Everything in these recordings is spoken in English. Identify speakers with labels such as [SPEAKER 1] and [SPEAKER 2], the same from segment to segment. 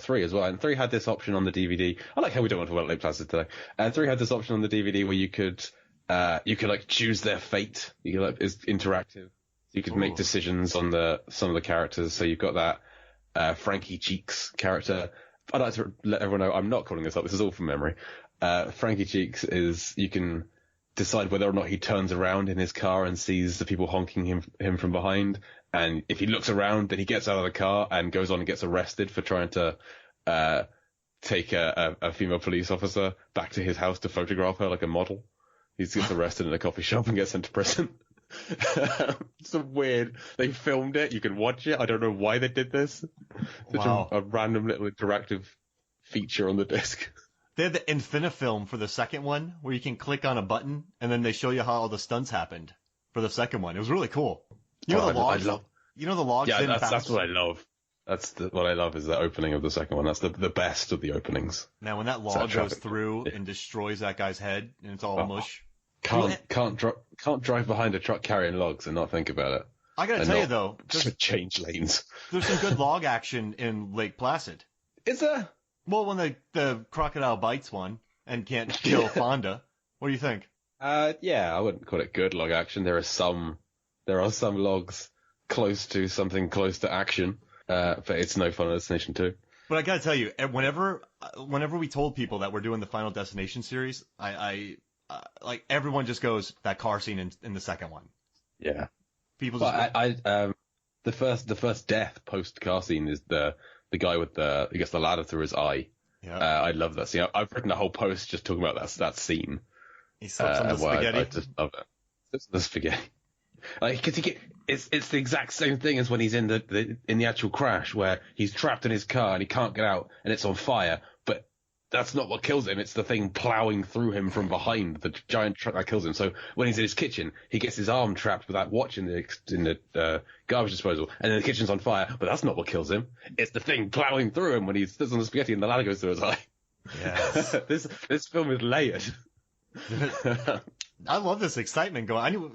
[SPEAKER 1] 3 as well. And 3 had this option on the DVD. I like how we don't want to talk about Lake Placid today. And 3 had this option on the DVD where you could like choose their fate. You could like, it's interactive. You could make decisions on some of the characters. So you've got that Frankie Cheeks character. I'd like to let everyone know I'm not calling this up. This is all from memory. Frankie Cheeks is, you can decide whether or not he turns around in his car and sees the people honking him from behind. And if he looks around, then he gets out of the car and goes on and gets arrested for trying to take a female police officer back to his house to photograph her like a model. He gets arrested in a coffee shop and gets sent to prison. It's so weird. They filmed it. You can watch it. I don't know why they did this. Such a random little interactive feature on the disc.
[SPEAKER 2] They had the Infinifilm for the second one, where you can click on a button and then they show you how all the stunts happened for the second one. It was really cool. You know the logs? You know the logs?
[SPEAKER 1] Yeah, that's what I love. What I love is the opening of the second one. That's the best of the openings.
[SPEAKER 2] Now, when that log goes through and destroys that guy's head and it's all mush.
[SPEAKER 1] Can't drive behind a truck carrying logs and not think about it.
[SPEAKER 2] I gotta tell you though,
[SPEAKER 1] just change lanes.
[SPEAKER 2] There's some good log action in Lake Placid.
[SPEAKER 1] Is there?
[SPEAKER 2] Well, when the crocodile bites one and can't kill Fonda, what do you think?
[SPEAKER 1] Yeah, I wouldn't call it good log action. There are some logs close to action, but it's no Final Destination 2.
[SPEAKER 2] But I gotta tell you, whenever we told people that we're doing the Final Destination series, I like everyone just goes that car scene in the second one.
[SPEAKER 1] Yeah.
[SPEAKER 2] People just.
[SPEAKER 1] The first death post car scene is the guy with he gets the ladder through his eye. Yeah. I love that scene. I've written a whole post just talking about that scene.
[SPEAKER 2] He slips on the spaghetti.
[SPEAKER 1] I just love it. Slips on the spaghetti. Like, cause it's the exact same thing as when he's in the actual crash where he's trapped in his car and he can't get out and it's on fire, but that's not what kills him. It's the thing plowing through him from behind, the giant truck that kills him. So when he's in his kitchen, he gets his arm trapped with that watch in the garbage disposal, and then the kitchen's on fire. But that's not what kills him. It's the thing plowing through him when he sits on the spaghetti and the ladder goes through his eye.
[SPEAKER 2] Yes.
[SPEAKER 1] This film is layered.
[SPEAKER 2] I love this excitement going.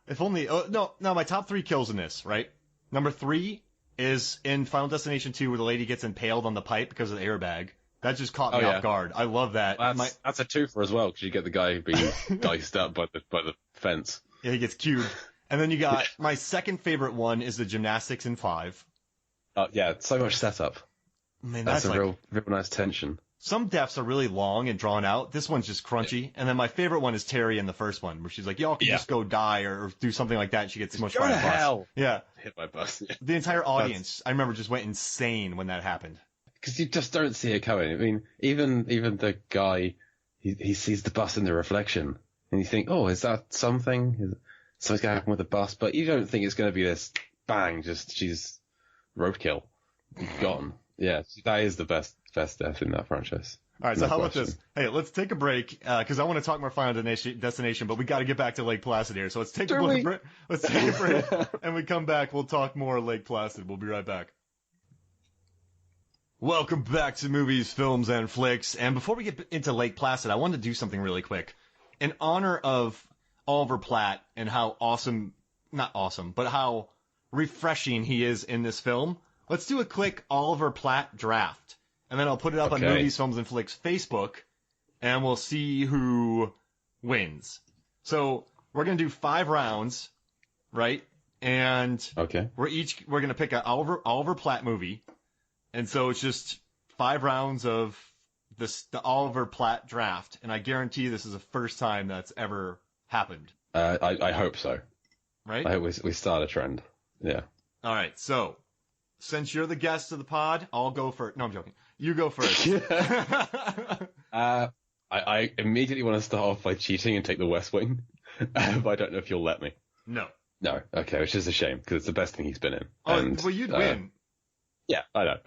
[SPEAKER 2] If only. No, my top 3 kills in this, right? Number 3 is in Final Destination 2 where the lady gets impaled on the pipe because of the airbag. That just caught me off guard. I love that.
[SPEAKER 1] That's a twofer as well, because you get the guy being diced up by the fence.
[SPEAKER 2] Yeah, he gets cubed. And then you got my second favorite one is the gymnastics in 5.
[SPEAKER 1] Yeah, so much setup.
[SPEAKER 2] Man,
[SPEAKER 1] that's a real nice tension.
[SPEAKER 2] Some deaths are really long and drawn out. This one's just crunchy. Yeah. And then my favorite one is Terry in the first one, where she's like, y'all can just go die or do something like that. And she gets smushed by a bus.
[SPEAKER 1] Hell.
[SPEAKER 2] Yeah.
[SPEAKER 1] Hit by a bus. Yeah.
[SPEAKER 2] The entire audience, I remember, just went insane when that happened.
[SPEAKER 1] Because you just don't see it coming. I mean, even the guy, he sees the bus in the reflection, and you think, oh, is that something? Something's going to happen with the bus, but you don't think it's going to be this bang, just she's roadkill, gone. Yeah, that is the best death in that franchise.
[SPEAKER 2] All right, so how about this? Hey, let's take a break, because I want to talk more Final Destination, but we got to get back to Lake Placid here. So let's take a break. Let's take a break, and we come back. We'll talk more Lake Placid. We'll be right back. Welcome back to Movies, Films, and Flicks. And before we get into Lake Placid, I wanted to do something really quick. In honor of Oliver Platt and how not awesome, but how refreshing he is in this film, let's do a quick Oliver Platt draft. And then I'll put it up on Movies, Films, and Flicks Facebook, and we'll see who wins. So we're going to do 5 rounds, right? And we're going to pick an Oliver Platt movie. And so it's just 5 rounds of the Oliver Platt draft, and I guarantee this is the first time that's ever happened.
[SPEAKER 1] I hope so.
[SPEAKER 2] Right?
[SPEAKER 1] I hope we start a trend. Yeah.
[SPEAKER 2] All right. So since you're the guest of the pod, I'll go first. No, I'm joking. You go first.
[SPEAKER 1] I immediately want to start off by cheating and take The West Wing, but I don't know if you'll let me.
[SPEAKER 2] No.
[SPEAKER 1] No. Okay, which is a shame because it's the best thing he's been in.
[SPEAKER 2] Oh, well, you'd win.
[SPEAKER 1] Yeah, I know.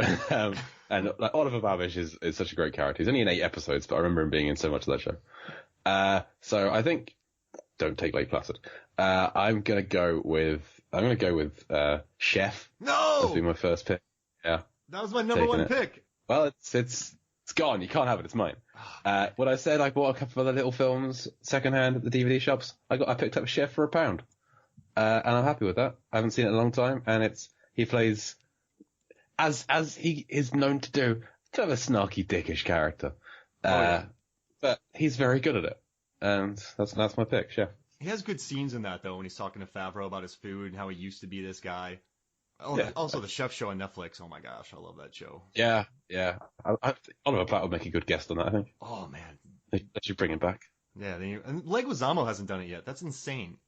[SPEAKER 1] And like, Oliver Babish is such a great character. He's only in 8 episodes, but I remember him being in so much of that show. So I think don't take Lake Placid. I'm gonna go with Chef.
[SPEAKER 2] No,
[SPEAKER 1] that'll be my first pick. Yeah,
[SPEAKER 2] that was my number one pick.
[SPEAKER 1] Well, it's gone. You can't have it. It's mine. What I said, I bought a couple of other little films secondhand at the DVD shops. I picked up Chef for £1, and I'm happy with that. I haven't seen it in a long time, and he plays as he is known to do, kind of a snarky, dickish character. But he's very good at it, and that's my pick. Yeah.
[SPEAKER 2] He has good scenes in that though, when he's talking to Favreau about his food and how he used to be this guy. Oh,
[SPEAKER 1] Yeah.
[SPEAKER 2] also the Chef Show on Netflix. Oh my gosh, I love that show.
[SPEAKER 1] Yeah. Oliver Platt would make a good guest on that, I think.
[SPEAKER 2] Oh man.
[SPEAKER 1] They should bring him back.
[SPEAKER 2] Yeah, and Leguizamo hasn't done it yet. That's insane.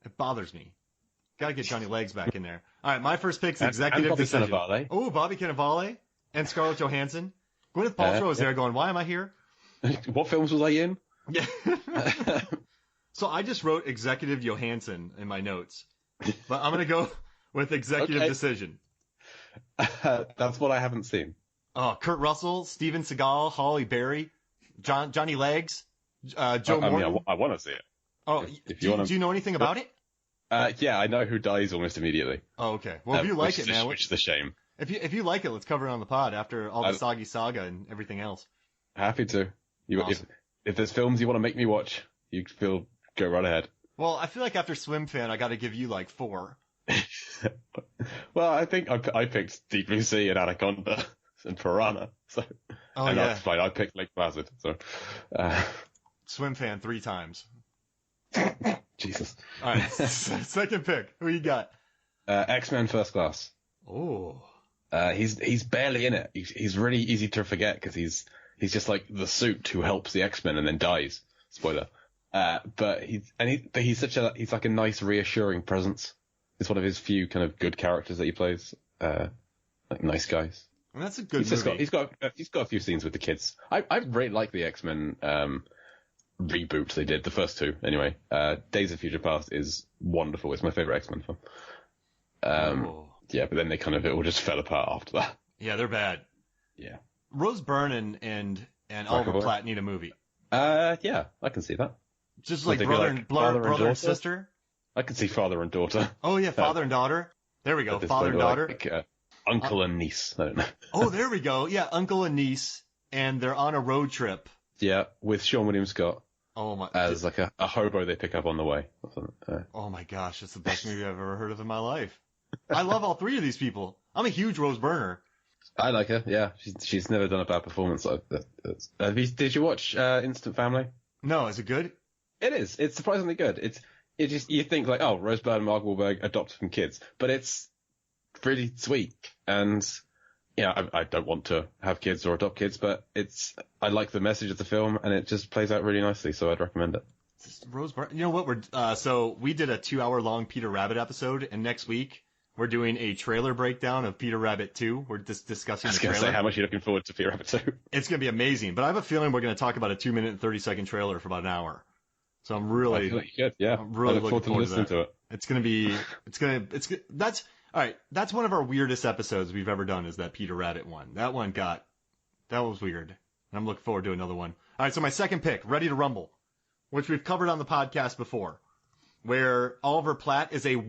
[SPEAKER 2] It bothers me. Gotta get Johnny Legs back in there. All right, my first pick's executive decision.
[SPEAKER 1] Cannavale.
[SPEAKER 2] Oh, Bobby Cannavale and Scarlett Johansson. Gwyneth Paltrow is there going, why am I here?
[SPEAKER 1] What films was I in?
[SPEAKER 2] Yeah. So I just wrote executive Johansson in my notes, but I'm gonna go with executive decision.
[SPEAKER 1] That's what I haven't seen.
[SPEAKER 2] Kurt Russell, Steven Seagal, Halle Berry, Johnny Legs, Joe Morton.
[SPEAKER 1] I want to see it.
[SPEAKER 2] Oh, do you know anything about it?
[SPEAKER 1] Yeah, I know who dies almost immediately.
[SPEAKER 2] Oh, okay. Well, if you like it, man.
[SPEAKER 1] Which is a shame.
[SPEAKER 2] If you like it, let's cover it on the pod after all the Soggy Saga and everything else.
[SPEAKER 1] Happy to.
[SPEAKER 2] Awesome.
[SPEAKER 1] If there's films you want to make me watch, go right ahead.
[SPEAKER 2] Well, I feel like after Swim Fan, I got to give you like 4.
[SPEAKER 1] Well, I think I picked Deep Blue Sea and Anaconda and Piranha. So, that's fine. I picked Lake Placid. So,
[SPEAKER 2] Swim Fan 3 times.
[SPEAKER 1] Jesus.
[SPEAKER 2] All right, second pick. Who you got?
[SPEAKER 1] X-Men First Class.
[SPEAKER 2] Oh.
[SPEAKER 1] He's barely in it. He's really easy to forget because he's just like the suit who helps the X-Men and then dies. Spoiler. But he's like a nice, reassuring presence. It's one of his few kind of good characters that he plays. Like nice guys.
[SPEAKER 2] And that's a good movie.
[SPEAKER 1] He's got a few scenes with the kids. I really like the X-Men reboot they did, the first 2 anyway. Days of Future Past is wonderful. It's my favorite X-Men film. Yeah, but then it all just fell apart after that.
[SPEAKER 2] Yeah, they're bad.
[SPEAKER 1] Yeah.
[SPEAKER 2] Rose Byrne and Oliver Platt need a movie.
[SPEAKER 1] Yeah, I can see that.
[SPEAKER 2] Just like brother and sister.
[SPEAKER 1] I can see father and daughter.
[SPEAKER 2] Oh yeah, father and daughter. There we go, father and daughter.
[SPEAKER 1] Like, uncle and niece. I don't know.
[SPEAKER 2] Oh, there we go. Yeah, uncle and niece, and they're on a road trip.
[SPEAKER 1] Yeah, with Sean William Scott.
[SPEAKER 2] Oh my!
[SPEAKER 1] As like a hobo they pick up on the way.
[SPEAKER 2] Oh my gosh, that's the best movie I've ever heard of in my life. I love all 3 of these people. I'm a huge Rose Byrne. I
[SPEAKER 1] like her. Yeah, she's never done a bad performance like that. Did you watch Instant Family?
[SPEAKER 2] No, is it good?
[SPEAKER 1] It is. It's surprisingly good. It just you think like, oh, Rose Byrne and Mark Wahlberg adopted from kids, but it's really sweet. And I don't want to have kids or adopt kids, but I like the message of the film, and it just plays out really nicely. So I'd recommend it.
[SPEAKER 2] Rose Byrne. You know what? So we did a 2-hour-long Peter Rabbit episode, and next week we're doing a trailer breakdown of Peter Rabbit 2. We're just discussing the trailer.
[SPEAKER 1] Say, how much are you looking forward to Peter Rabbit 2?
[SPEAKER 2] It's going to be amazing, but I have a feeling we're going to talk about a 2-minute and 30-second trailer for about an hour. So I'm really, I'm really looking forward to that. It's going to be, that's, all right. That's one of our weirdest episodes we've ever done is that Peter Rabbit one. That was weird. I'm looking forward to another one. All right. So my second pick, Ready to Rumble, which we've covered on the podcast before, where Oliver Platt is a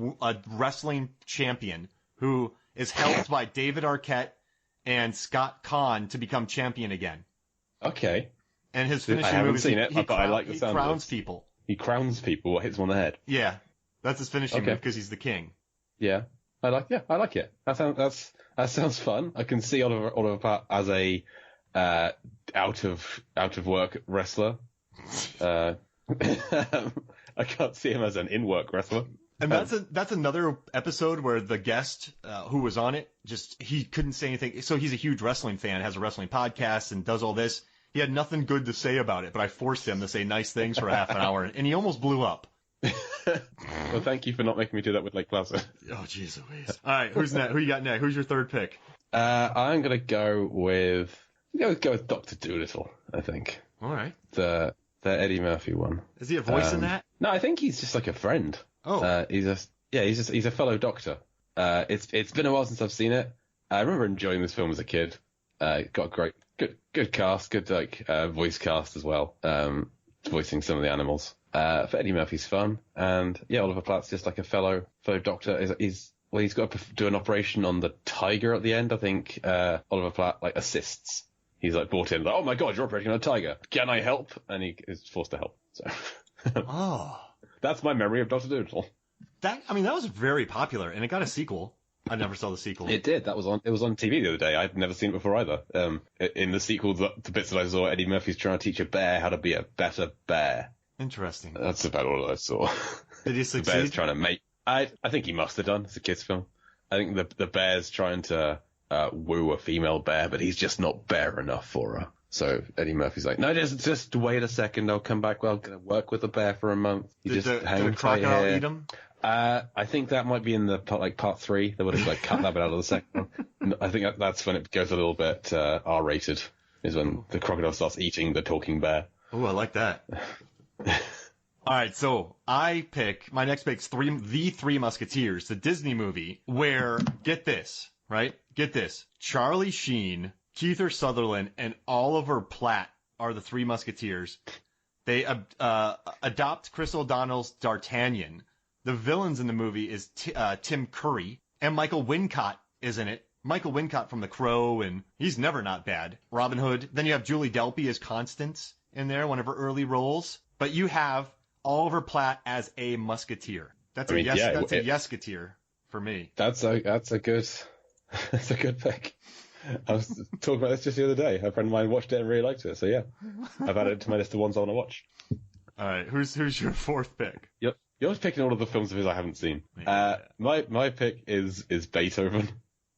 [SPEAKER 2] wrestling champion who is helped by David Arquette and Scott Conn to become champion again.
[SPEAKER 1] Okay.
[SPEAKER 2] And his finishing move is
[SPEAKER 1] I haven't seen it, but I like the sound.
[SPEAKER 2] He crowns people.
[SPEAKER 1] He crowns people, hits them on the head.
[SPEAKER 2] Yeah, that's his finishing move because he's the king.
[SPEAKER 1] Yeah, I like it. That sounds fun. I can see Oliver Platt as a out of work wrestler. I can't see him as an in work wrestler.
[SPEAKER 2] And that's another episode where the guest who was on it he couldn't say anything. So he's a huge wrestling fan, has a wrestling podcast, and does all this. He had nothing good to say about it, but I forced him to say nice things for half an hour, and he almost blew up.
[SPEAKER 1] Well, thank you for not making me do that with Lake Placid.
[SPEAKER 2] Oh, jeez Louise. All right, who's next? Who you got next? Who's your third pick?
[SPEAKER 1] I'm gonna go with Dr. Dolittle. I think.
[SPEAKER 2] All right.
[SPEAKER 1] The Eddie Murphy one.
[SPEAKER 2] Is he a voice in that?
[SPEAKER 1] No, I think he's just like a friend.
[SPEAKER 2] Oh.
[SPEAKER 1] He's a fellow doctor. It's been a while since I've seen it. I remember enjoying this film as a kid. Got a good cast, good voice cast as well. Voicing some of the animals. For Eddie Murphy's fun, and Oliver Platt's just like a fellow doctor. He's got to do an operation on the tiger at the end. I think Oliver Platt assists. He's brought in, oh my god, you're operating on a tiger. Can I help? And he is forced to help. So
[SPEAKER 2] oh,
[SPEAKER 1] that's my memory of Dr. Dolittle.
[SPEAKER 2] That was very popular, and it got a sequel. I never saw the sequel.
[SPEAKER 1] It did. It was on TV the other day. I'd never seen it before either. In the sequel, the bits that I saw, Eddie Murphy's trying to teach a bear how to be a better bear.
[SPEAKER 2] Interesting.
[SPEAKER 1] That's about all I saw.
[SPEAKER 2] Did he
[SPEAKER 1] The
[SPEAKER 2] succeed?
[SPEAKER 1] bear's trying to make. I think he must have done. It's a kids' film. I think the bear's trying to woo a female bear, but he's just not bear enough for her. So Eddie Murphy's like, no, just wait a second. I'll come back. Well, I'm going to work with the bear for a month.
[SPEAKER 2] Did the crocodile eat him?
[SPEAKER 1] I think that might be in the part 3. They would have cut that bit out of the second one. I think that's when it goes a little bit R-rated. Is when the crocodile starts eating the talking bear.
[SPEAKER 2] Oh, I like that. All right, so my next pick's The Three Musketeers, the Disney movie, where, get this, Charlie Sheen, Kiefer Sutherland, and Oliver Platt are the Three Musketeers. They adopt Chris O'Donnell's D'Artagnan. The villains in the movie is Tim Curry, and Michael Wincott is in it. Michael Wincott from The Crow, and he's never not bad. Robin Hood. Then you have Julie Delpy as Constance in there, one of her early roles. But you have Oliver Platt as a musketeer. That's a yes-keteer for me.
[SPEAKER 1] That's a good pick. I was talking about this just the other day. A friend of mine watched it and really liked it. So yeah, I've added it to my list of ones I want to watch.
[SPEAKER 2] All right, who's your fourth pick?
[SPEAKER 1] Yep. You're just picking all of the films of his I haven't seen.
[SPEAKER 2] Yeah.
[SPEAKER 1] My pick is Beethoven.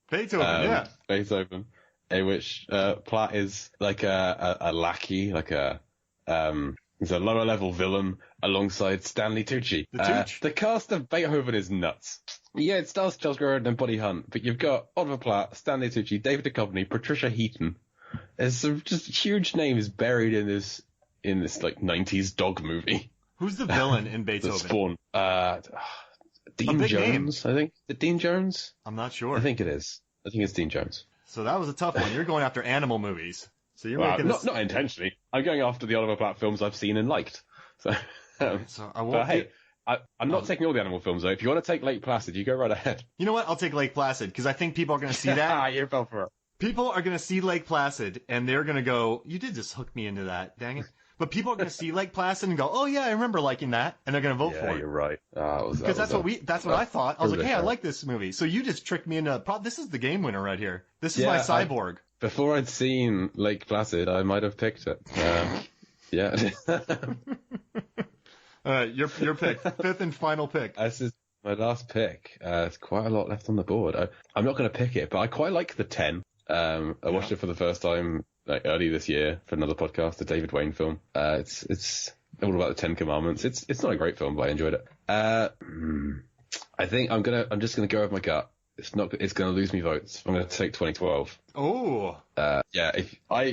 [SPEAKER 2] Beethoven,
[SPEAKER 1] Beethoven, in which Platt is like a lackey, he's a lower level villain alongside Stanley Tucci. The cast of Beethoven is nuts. Yeah, it stars Josh Groban and Buddy Hunt, but you've got Oliver Platt, Stanley Tucci, David Duchovny, Patricia Heaton. There's some just huge names buried in this like 90s dog movie.
[SPEAKER 2] Who's the villain in Beethoven?
[SPEAKER 1] Spawn. Dean Jones, I think. Is it Dean Jones?
[SPEAKER 2] I'm not sure.
[SPEAKER 1] I think it is. I think it's Dean Jones.
[SPEAKER 2] So that was a tough one. You're going after animal movies. So you're making
[SPEAKER 1] not intentionally. I'm going after the Oliver Platt films I've seen and liked. So, I'm not taking all the animal films though. If you want to take Lake Placid, you go right ahead.
[SPEAKER 2] You know what? I'll take Lake Placid because I think people are going to see that.
[SPEAKER 1] You fell for it.
[SPEAKER 2] People are going to see Lake Placid and they're going to go, you did just hook me into that, dang it. But people are going to see Lake Placid and go, oh yeah, I remember liking that, and they're going to vote for it.
[SPEAKER 1] Yeah, you're right.
[SPEAKER 2] Because that's what I thought. I was like, hey, I like this movie. So you just tricked me into. This is the game winner right here. This is my cyborg.
[SPEAKER 1] Before I'd seen Lake Placid, I might have picked it. Yeah.
[SPEAKER 2] All right, your pick, fifth and final pick.
[SPEAKER 1] This is my last pick. There's quite a lot left on the board. I'm not going to pick it, but I quite like the 10. I watched it for the first time early this year for another podcast, the David Wayne film. It's all about the 10 Commandments. It's not a great film, but I enjoyed it. I think I'm just gonna go with my gut. It's gonna lose me votes. I'm gonna take 2012.
[SPEAKER 2] Oh.
[SPEAKER 1] I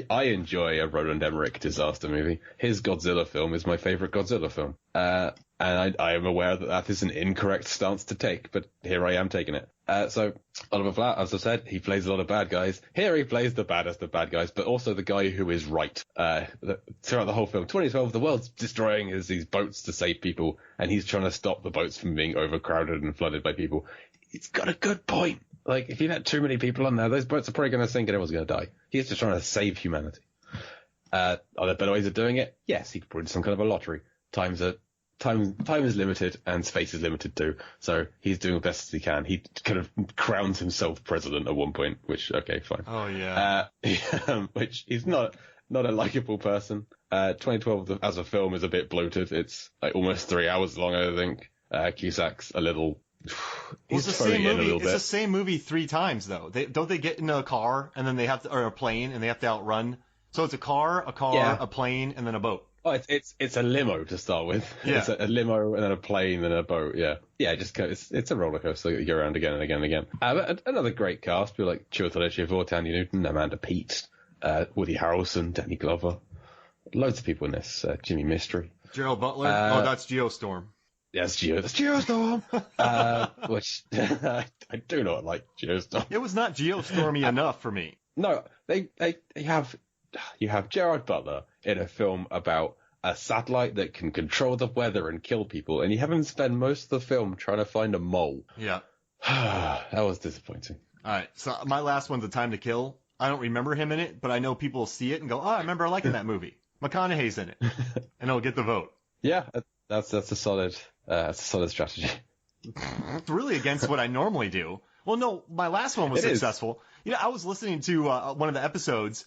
[SPEAKER 1] enjoy a Roland Emmerich disaster movie. His Godzilla film is my favorite Godzilla film. And I am aware that is an incorrect stance to take, but here I am taking it. So Oliver Platt, as I said, he plays a lot of bad guys. Here he plays the baddest of bad guys, but also the guy who is right. Throughout the whole film, 2012, the world's destroying these boats to save people, and he's trying to stop the boats from being overcrowded and flooded by people. It's got a good point. Like, if you let too many people on there, those boats are probably going to sink and everyone's going to die. He's just trying to save humanity. Are there better ways of doing it? Yes, he could put in some kind of a lottery. Time is limited and space is limited too. So he's doing the best he can. He kind of crowns himself president at one point, which, okay, fine.
[SPEAKER 2] Oh, yeah.
[SPEAKER 1] Which he's not a likable person. 2012 as a film is a bit bloated. It's like almost 3 hours long, I think. Cusack's a little...
[SPEAKER 2] It's the same movie. It's the same movie 3 times though. Don't they get in a car and then they have to, or a plane and they have to outrun? So it's a car, a plane, and then a boat.
[SPEAKER 1] Oh, it's a limo to start with.
[SPEAKER 2] Yeah.
[SPEAKER 1] It's a limo and then a plane and a boat. Yeah. Yeah. It's a roller coaster that you go around again and again and again. But another great cast. People like Chiwetel Ejiofor, Thandie Newton, Amanda Peet, Woody Harrelson, Danny Glover. Loads of people in this. Jimmy Mystery.
[SPEAKER 2] Gerald Butler. That's Geostorm.
[SPEAKER 1] Yes, that's Geostorm. Which I do not like Geostorm.
[SPEAKER 2] It was not Geostormy enough for me.
[SPEAKER 1] No, you have Gerard Butler in a film about a satellite that can control the weather and kill people, and you have him spend most of the film trying to find a mole.
[SPEAKER 2] Yeah.
[SPEAKER 1] That was disappointing.
[SPEAKER 2] All right, so my last one's A Time to Kill. I don't remember him in it, but I know people see it and go, oh, I remember liking that movie. McConaughey's in it, and he'll get the vote.
[SPEAKER 1] Yeah, that's a solid strategy.
[SPEAKER 2] It's really against what I normally do. Well, no, my last one was
[SPEAKER 1] It is.
[SPEAKER 2] successful. You know, I was listening to one of the episodes,